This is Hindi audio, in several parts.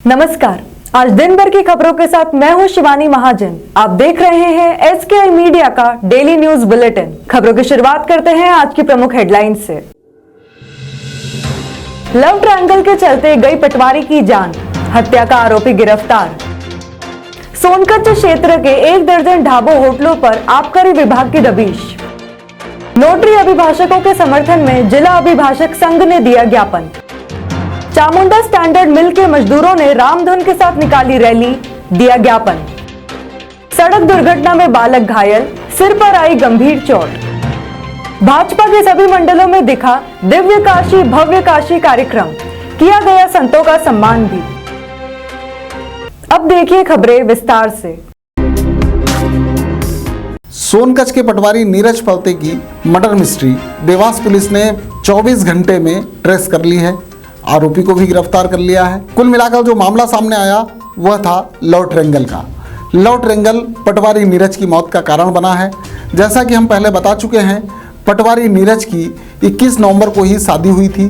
नमस्कार। आज दिन भर की खबरों के साथ मैं हूं शिवानी महाजन। आप देख रहे हैं SKI मीडिया का डेली न्यूज बुलेटिन। खबरों की शुरुआत करते हैं आज की प्रमुख हेडलाइंस से। लव ट्रायंगल के चलते गई पटवारी की जान, हत्या का आरोपी गिरफ्तार। सोनकच्छ क्षेत्र के 1 दर्जन ढाबों होटलों पर आबकारी विभाग की दबिश। नोटरी अभिभाषकों के समर्थन में जिला अभिभाषक संघ ने दिया ज्ञापन। चामुंडा स्टैंडर्ड मिल के मजदूरों ने रामधुन के साथ निकाली रैली, दिया ज्ञापन। सड़क दुर्घटना में बालक घायल, सिर पर आई गंभीर चोट। भाजपा के सभी मंडलों में दिखा दिव्य काशी भव्य काशी कार्यक्रम, किया गया संतों का सम्मान भी। अब देखिए खबरें विस्तार से। सोनकच्छ के पटवारी नीरज पलते की मर्डर मिस्ट्री देवास पुलिस ने 24 घंटे में ट्रेस कर ली है। आरोपी को भी गिरफ्तार कर लिया है। कुल मिलाकर जो मामला सामने आया वह था लव ट्रायंगल का। लव ट्रायंगल पटवारी नीरज की मौत का कारण बना है। जैसा कि हम पहले बता चुके हैं, पटवारी नीरज की 21 नवंबर को ही शादी हुई थी।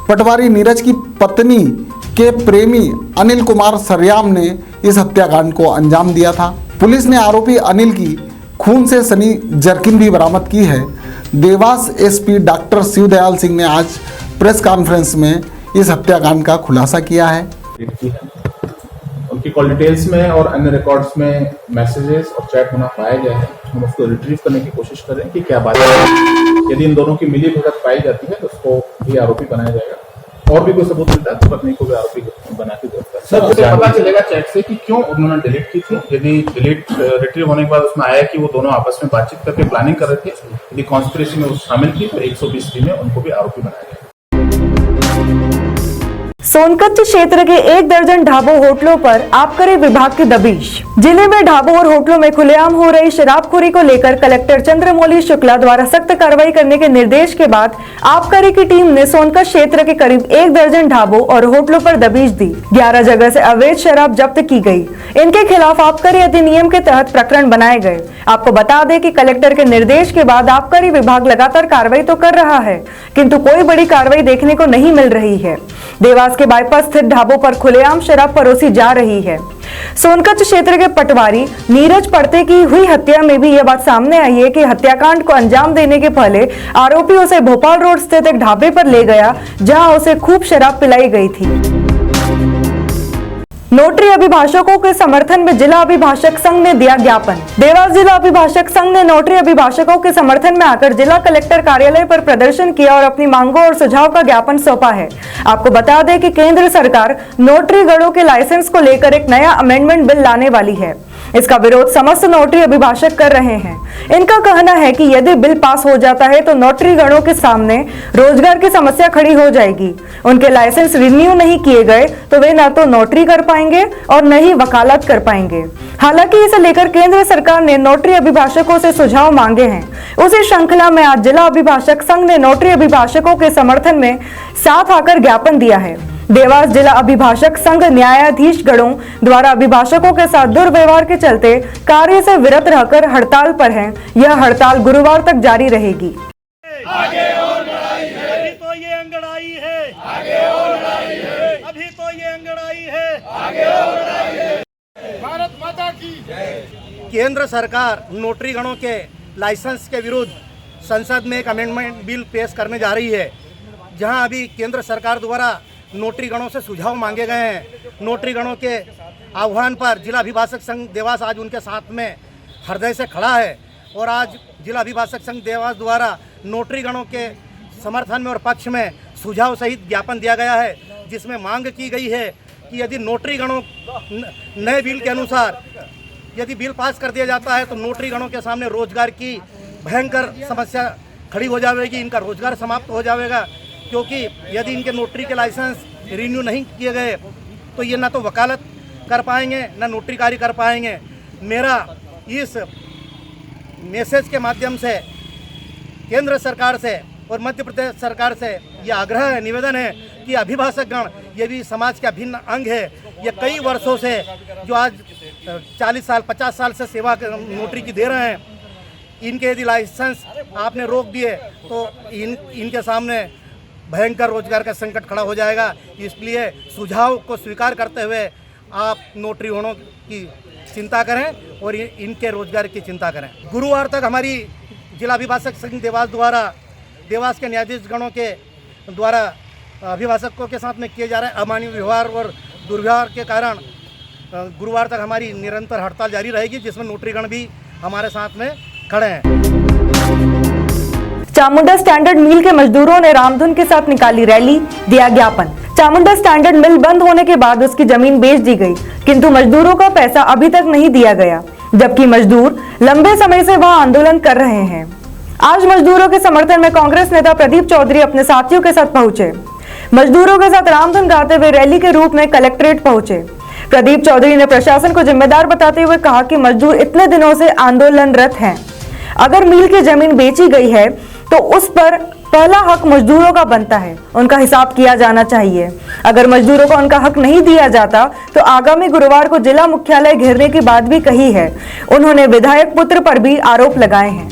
पटवारी नीरज की पत्नी के प्रेमी अनिल कुमार सरयाम ने इस हत्याकांड को अंजाम दिया था। पुलिस ने आरोपी अनिल की खून से सनी जर्किन भी बरामद की है। देवास SP डॉक्टर शिवदयाल सिंह ने आज प्रेस कॉन्फ्रेंस में इस हत्याकांड का खुलासा किया है। उनकी कॉल डिटेल्स में और अन्य रिकॉर्ड्स में मैसेजेस और चैट होना पाया गया है। हम उसको रिट्रीव करने की कोशिश कर रहे हैं कि क्या बात है। यदि इन दोनों की मिली भगत पाई जाती है तो उसको भी आरोपी बनाया जाएगा। और भी कोई सबूत मिलता है तो पत्नी को भी आरोपी बना के गिरफ्तार। सर, मुझे पता चलेगा चैट से कि क्यों उन्होंने डिलीट की थी। यदि डिलीट रिट्रीव होने के बाद उसमें आया कि वो दोनों आपस में बातचीत करके प्लानिंग कर रहे थे, यदि कॉन्स्पिरेसी में वो शामिल थी तो 120 में उनको भी आरोपी बनाया जाएगा। सोनकच्छ क्षेत्र के 1 दर्जन ढाबों होटलों पर आबकारी विभाग की दबिश। जिले में ढाबों और होटलों में खुलेआम हो रही शराबखोरी को लेकर कलेक्टर चंद्रमौली शुक्ला द्वारा सख्त कार्रवाई करने के निर्देश के बाद आबकारी की टीम ने सोनकच्छ क्षेत्र के करीब 1 दर्जन ढाबों और होटलों पर दबिश दी। 11 जगह से अवैध शराब जब्त की गई। इनके खिलाफ आबकारी अधिनियम के तहत प्रकरण बनाए गए। आपको बता दें कि कलेक्टर के निर्देश के बाद आबकारी विभाग लगातार कार्रवाई तो कर रहा है, किंतु कोई बड़ी कार्रवाई देखने को नहीं मिल रही है। देवास के बाईपास स्थित ढाबों पर खुलेआम शराब परोसी जा रही है। सोनकच्छ क्षेत्र के पटवारी नीरज पड़ते की हुई हत्या में भी यह बात सामने आई है कि हत्याकांड को अंजाम देने के पहले आरोपी उसे भोपाल रोड स्थित एक ढाबे पर ले गया, जहां उसे खूब शराब पिलाई गई थी। नोटरी अभिभाषकों के समर्थन में जिला अभिभाषक संघ ने दिया ज्ञापन। देवास जिला अभिभाषक संघ ने नोटरी अभिभाषकों के समर्थन में आकर जिला कलेक्टर कार्यालय पर प्रदर्शन किया और अपनी मांगों और सुझाव का ज्ञापन सौंपा है। आपको बता दें कि केंद्र सरकार नोटरी गणों के लाइसेंस को लेकर एक नया अमेंडमेंट बिल लाने वाली है। इसका विरोध समस्त नोटरी अभिभाषक कर रहे हैं। इनका कहना है कि यदि बिल पास हो जाता है तो नोटरी गणों के सामने रोजगार की समस्या खड़ी हो जाएगी। उनके लाइसेंस रिन्यू नहीं किए गए तो वे न तो नोटरी कर पाएंगे और न ही वकालत कर पाएंगे। हालांकि इसे लेकर केंद्र सरकार ने नोटरी अभिभाषकों से सुझाव मांगे हैं। उसी श्रृंखला में आज जिला अभिभाषक संघ ने नोटरी अभिभाषकों के समर्थन में साथ आकर ज्ञापन दिया है। देवास जिला अभिभाषक संघ न्यायाधीश गणों द्वारा अभिभाषकों के साथ दुर्व्यवहार के चलते कार्य से विरत रहकर हड़ताल पर हैं। यह हड़ताल गुरुवार तक जारी रहेगी। आगे और लड़ाई है, अभी तो ये अंगड़ाई है, आगे और लड़ाई है, अभी तो ये अंगड़ाई है, आगे और लड़ाई है। भारत माता की जय। केंद्र सरकार नोटरी गणों के लाइसेंस के विरुद्ध संसद में एक अमेंडमेंट बिल पेश करने जा रही है, जहां अभी केंद्र सरकार द्वारा नोटरी गणों से सुझाव मांगे गए हैं। नोटरी गणों के आह्वान पर जिला अभिभाषक संघ देवास आज उनके साथ में हृदय से खड़ा है और आज जिला अभिभाषक संघ देवास द्वारा नोटरी गणों के समर्थन में और पक्ष में सुझाव सहित ज्ञापन दिया गया है, जिसमें मांग की गई है कि यदि नोटरी गणों नए बिल के अनुसार यदि बिल पास कर दिया जाता है तो नोटरी गणों के सामने रोजगार की भयंकर समस्या खड़ी हो जाएगी। इनका रोजगार समाप्त हो जाएगा, क्योंकि यदि इनके नोटरी के लाइसेंस रिन्यू नहीं किए गए तो ये ना तो वकालत कर पाएंगे ना नोटरी कार्य कर पाएंगे। मेरा इस मैसेज के माध्यम से केंद्र सरकार से और मध्य प्रदेश सरकार से ये आग्रह है, निवेदन है कि अभिभाषक गण ये भी समाज का अभिन्न अंग है। ये कई वर्षों से जो आज 40 साल 50 साल से सेवा नोटरी की दे रहे हैं, इनके यदि लाइसेंस आपने रोक दिए तो इनके सामने भयंकर रोजगार का संकट खड़ा हो जाएगा। इसलिए सुझाव को स्वीकार करते हुए आप नोटरी होने की चिंता करें और इनके रोजगार की चिंता करें। गुरुवार तक हमारी जिला अभिभाषक संघ देवास द्वारा देवास के न्यायाधीश गणों के द्वारा अभिभाषकों के साथ में किए जा रहे अमानवीय व्यवहार और दुर्व्यवहार के कारण गुरुवार तक हमारी निरंतर हड़ताल जारी रहेगी, जिसमें नोटरीगण भी हमारे साथ में खड़े हैं। चामुंडा स्टैंडर्ड मिल के मजदूरों ने रामधुन के साथ निकाली रैली, दिया ज्ञापन। चामुंडा स्टैंडर्ड मिल बंद होने के बाद उसकी जमीन बेच दी गई, किंतु मजदूरों का पैसा अभी तक नहीं दिया गया, जबकि मजदूर लंबे समय से वहां आंदोलन कर रहे हैं। आज मजदूरों के समर्थन में कांग्रेस नेता प्रदीप चौधरी अपने साथियों के साथ पहुंचे। मजदूरों के साथ रामधुन गाते हुए रैली के रूप में कलेक्ट्रेट पहुंचे। प्रदीप चौधरी ने प्रशासन को जिम्मेदार बताते हुए कहा कि मजदूर इतने दिनों से आंदोलनरत हैं। अगर मिल की जमीन बेची गई है तो उस पर पहला हक मजदूरों का बनता है, उनका हिसाब किया जाना चाहिए। अगर मजदूरों को उनका हक नहीं दिया जाता तो आगामी गुरुवार को जिला मुख्यालय घेरने की बात भी कही है। उन्होंने विधायक पुत्र पर भी आरोप लगाए हैं।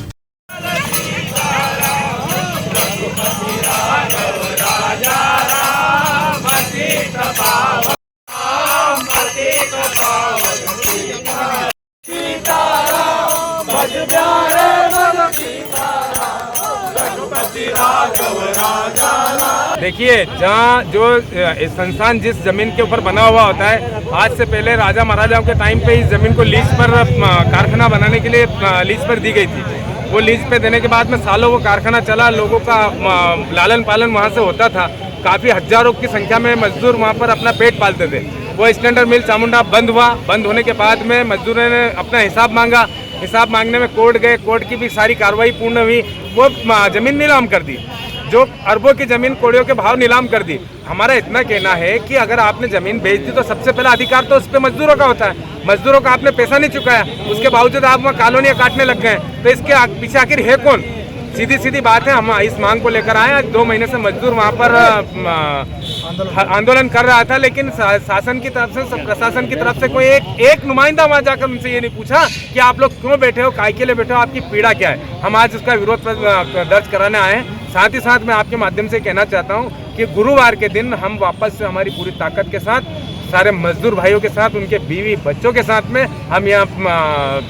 देखिए, जहाँ जो संस्थान जिस जमीन के ऊपर बना हुआ होता है, आज से पहले राजा महाराजाओं के टाइम पे इस जमीन को लीज पर कारखाना बनाने के लिए लीज पर दी गई थी। वो लीज पे देने के बाद में सालों वो कारखाना चला, लोगों का लालन पालन वहाँ से होता था। काफ़ी हजारों की संख्या में मजदूर वहाँ पर अपना पेट पालते थे। वो स्टैंडर्ड मिल चामुंडा बंद हुआ। बंद होने के बाद में मजदूरों ने अपना हिसाब मांगा। हिसाब मांगने में कोर्ट गए, कोर्ट की भी सारी कार्रवाई पूर्ण हुई। वो ज़मीन नीलाम कर दी, जो अरबों की ज़मीन कोड़ियों के भाव नीलाम कर दी। हमारा इतना कहना है कि अगर आपने ज़मीन बेच दी तो सबसे पहला अधिकार तो उस पर मजदूरों का होता है। मजदूरों का आपने पैसा नहीं चुकाया, उसके बावजूद आप वहाँ कॉलोनियाँ काटने लग गए, तो इसके पीछे आखिर है कौन? सीधी सीधी बात है, हम इस मांग को लेकर आए। आज 2 महीने से मजदूर वहाँ पर आंदोलन कर रहा था, लेकिन शासन की तरफ से, प्रशासन की तरफ से कोई एक नुमाइंदा वहाँ जाकर उनसे ये नहीं पूछा कि आप लोग क्यों बैठे हो, काय के लिए बैठे हो, आपकी पीड़ा क्या है। हम आज उसका विरोध दर्ज कराने आए हैं। साथ ही साथ मैं आपके माध्यम से कहना चाहता हूँ कि गुरुवार के दिन हम वापस से हमारी पूरी ताकत के साथ, सारे मजदूर भाइयों के साथ, उनके बीवी बच्चों के साथ में हम यहाँ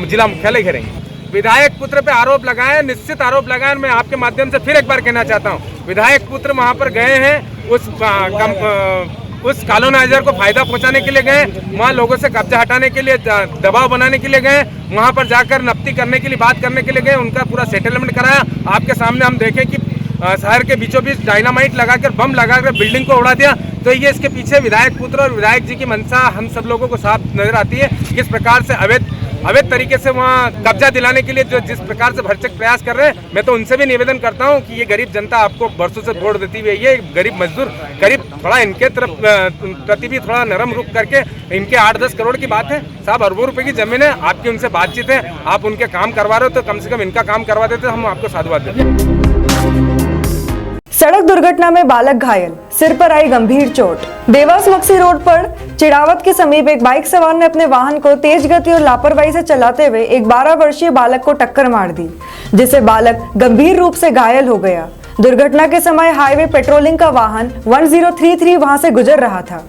जिला मुख्यालय घेरेंगे। विधायक पुत्र पे आरोप लगाए, निश्चित आरोप लगाए। मैं आपके माध्यम से फिर एक बार कहना चाहता हूँ, विधायक पुत्र वहाँ पर गए हैं, उस कॉलोनाइजर को फायदा पहुंचाने के लिए गए, वहाँ लोगों से कब्जा हटाने के लिए, दबाव बनाने के लिए गए, वहाँ पर जाकर नफ्ती करने के लिए, बात करने के लिए गए, उनका पूरा सेटलमेंट कराया। आपके सामने हम देखें कि शहर के बीचों बीच डायनामाइट लगाकर, बम लगाकर बिल्डिंग को उड़ा दिया। तो ये इसके पीछे विधायक पुत्र और विधायक जी की मंशा हम सब लोगों को साफ नजर आती है। किस प्रकार से अवैध तरीके से वहाँ कब्जा दिलाने के लिए जो जिस प्रकार से भरसक प्रयास कर रहे हैं, मैं तो उनसे भी निवेदन करता हूँ कि ये गरीब जनता आपको बरसों से वोट देती हुई, ये गरीब मजदूर करीब थोड़ा इनके तरफ प्रति भी थोड़ा नरम रुख करके, इनके 8-10 करोड़ की बात है साहब, अरबों रुपए की जमीन है, आपकी उनसे बातचीत है, आप उनके काम करवा रहे हो तो कम से कम इनका काम करवा देते, हम आपको साधुवाद देते। सड़क दुर्घटना में बालक घायल, सिर पर आई गंभीर चोट। देवास मक्सी रोड पर चिड़ावत के समीप एक बाइक सवार ने अपने वाहन को तेज गति और लापरवाही से चलाते हुए एक 12 वर्षीय बालक को टक्कर मार दी, जिससे बालक गंभीर रूप से घायल हो गया। दुर्घटना के समय हाईवे पेट्रोलिंग का वाहन 1033 वहां से गुजर रहा था।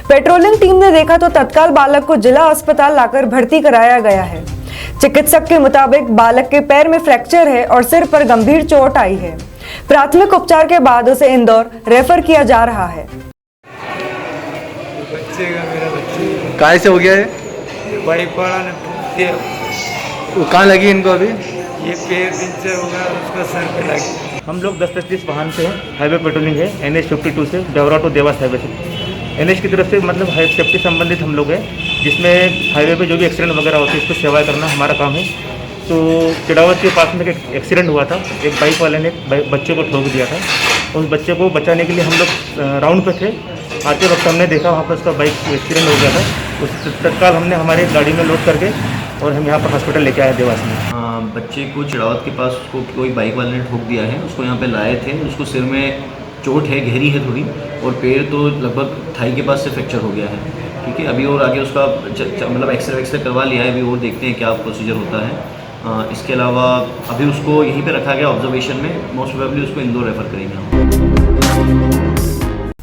पेट्रोलिंग टीम ने देखा तो तत्काल बालक को जिला अस्पताल लाकर भर्ती कराया गया है। चिकित्सक के मुताबिक बालक के पैर में फ्रैक्चर है और सिर पर गंभीर चोट आई है। प्राथमिक उपचार के बाद उसे इंदौर रेफर किया जा रहा है। बच्चे का, मेरा बच्चे काय से हो गया है? बाइक वाला ने ठोक वो कहाँ लगी इनको अभी? ये पैर नीचे होगा, उसका सर पे लगी। हम लोग 10-25 वाहन से हैं, हाईवे पेट्रोलिंग है, NH 52 से डबरा टू देवास हाईवे से। NH की तरफ से मतलब सेफ्टी संबंधित हम लोग हैं, जिसमें हाईवे पे जो भी एक्सीडेंट वगैरह होते हैं इसको सेवाएं करना हमारा काम है। तो चिड़ावत के पास में एक एक्सीडेंट हुआ था, एक बाइक वाले ने बच्चे को ठोक दिया था। उस बच्चे को बचाने के लिए हम लोग राउंड पे थे। आते वक्त हमने देखा वहाँ पर उसका बाइक एक्सीडेंट हो गया था। उस तत्काल हमने हमारी गाड़ी में लोड करके और हम यहाँ पर हॉस्पिटल लेके आए देवास में। बच्चे को चिड़ावत के पास उसको कोई बाइक वाले ने ठोक दिया है, उसको यहाँ पे लाए थे। उसको सिर में चोट है, गहरी है थोड़ी, और पैर तो लगभग थाई के पास से फ्रैक्चर हो गया है। ठीक है, अभी और आगे उसका मतलब एक्सरे करवा लिया है, अभी वो देखते हैं क्या प्रोसीजर होता है। इसके अलावा अभी उसको यहीं पे रखा गया ऑब्जर्वेशन में, मोस्ट प्रोबेबली उसको इंदौर रेफर करेंगे हम।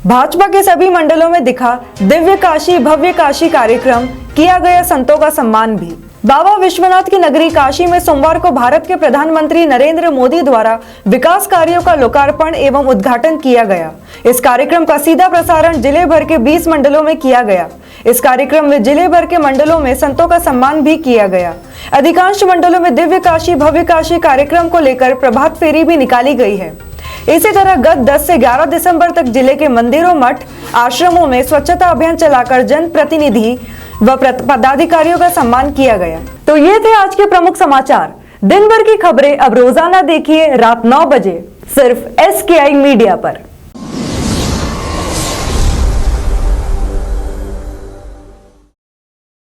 भाजपा के सभी मंडलों में दिखा दिव्य काशी भव्य काशी कार्यक्रम, किया गया संतों का सम्मान भी। बाबा विश्वनाथ की नगरी काशी में सोमवार को भारत के प्रधानमंत्री नरेंद्र मोदी द्वारा विकास कार्यों का लोकार्पण एवं उद्घाटन किया गया। इस कार्यक्रम का सीधा प्रसारण जिले भर के 20 मंडलों में किया गया। इस कार्यक्रम में जिले भर के मंडलों में संतों का सम्मान भी किया गया। अधिकांश मंडलों में दिव्य काशी भव्य काशी कार्यक्रम को लेकर प्रभात फेरी भी निकाली गई है। इसी तरह गत 10 से 11 दिसंबर तक जिले के मंदिरों, मठ, आश्रमों में स्वच्छता अभियान चलाकर जन प्रतिनिधि व पदाधिकारियों का सम्मान किया गया। तो ये थे आज के प्रमुख समाचार। दिन भर की खबरें अब रोजाना देखिए रात 9 बजे सिर्फ SKI मीडिया पर।